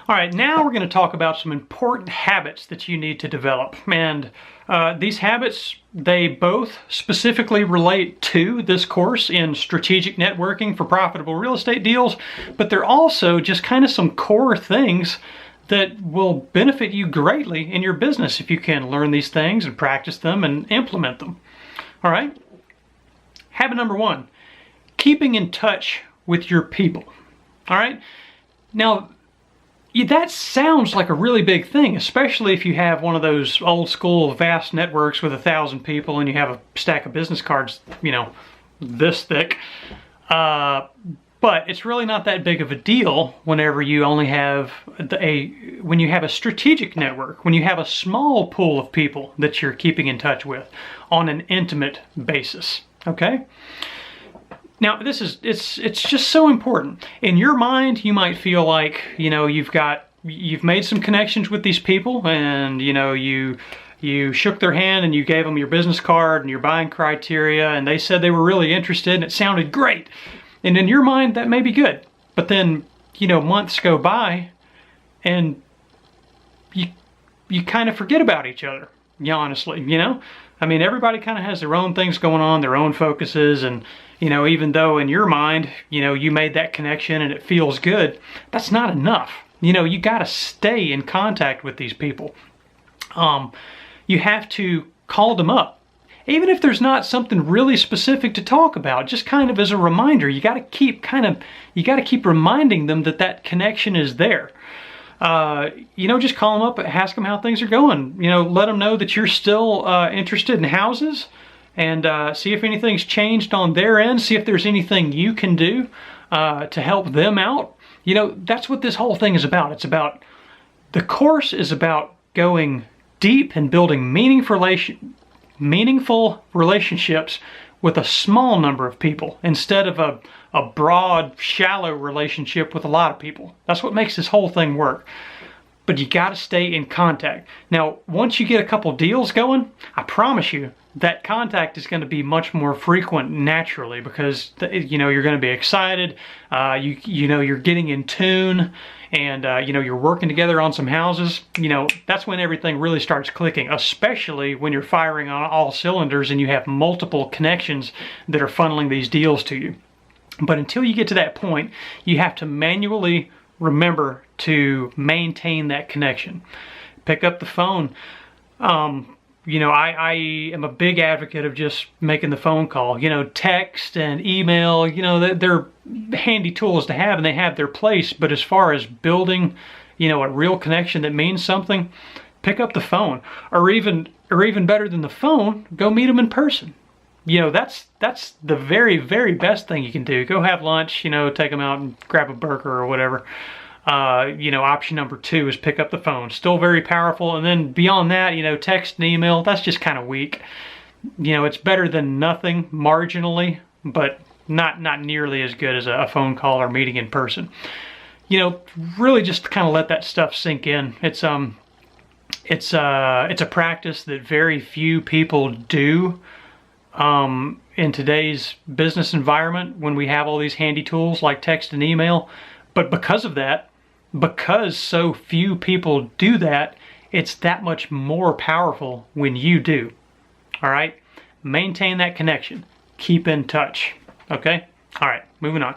All right, now we're going to talk about some important habits that you need to develop. And these habits, they both specifically relate to this course in strategic networking for profitable real estate deals, but they're also just kind of some core things that will benefit you greatly in your business if you can learn these things and practice them and implement them. All right? Habit number one, keeping in touch with your people. All right? Now, that sounds like a really big thing, especially if you have one of those old school vast networks with 1,000 people and you have a stack of business cards, this thick. But it's really not that big of a deal whenever you only have when you have a strategic network, when you have a small pool of people that you're keeping in touch with on an intimate basis, okay? Now, it's just so important. In your mind, you might feel like, you've made some connections with these people and, you shook their hand and you gave them your business card and your buying criteria and they said they were really interested and it sounded great. And in your mind, that may be good. But then, months go by and you kind of forget about each other, honestly, I mean, everybody kind of has their own things going on, their own focuses, and, even though in your mind, you made that connection and it feels good, that's not enough. You got to stay in contact with these people. You have to call them up. Even if there's not something really specific to talk about, just kind of as a reminder, you got to keep reminding them that connection is there. Just call them up, ask them how things are going. Let them know that you're still interested in houses and see if anything's changed on their end. See if there's anything you can do to help them out. That's what this whole thing is about. The course is about going deep and building meaningful relationships with a small number of people instead of a broad, shallow relationship with a lot of people. That's what makes this whole thing work. But you got to stay in contact. Now, once you get a couple deals going, I promise you that contact is going to be much more frequent naturally because you're going to be excited. You're getting in tune, and you're working together on some houses. That's when everything really starts clicking, especially when you're firing on all cylinders and you have multiple connections that are funneling these deals to you. But until you get to that point, you have to manually remember to maintain that connection. Pick up the phone. I am a big advocate of just making the phone call. Text and email, they're handy tools to have and they have their place. But as far as building, a real connection that means something, pick up the phone. Or even better than the phone, go meet them in person. That's the very, very best thing you can do. Go have lunch, take them out and grab a burger or whatever. Option number two is pick up the phone. Still very powerful. And then beyond that, text and email, that's just kind of weak. It's better than nothing marginally, but not nearly as good as a phone call or meeting in person. Really just kind of let that stuff sink in. It's a practice that very few people do. In today's business environment when we have all these handy tools like text and email. But because of that, because so few people do that, it's that much more powerful when you do. All right? Maintain that connection. Keep in touch. Okay? All right, moving on.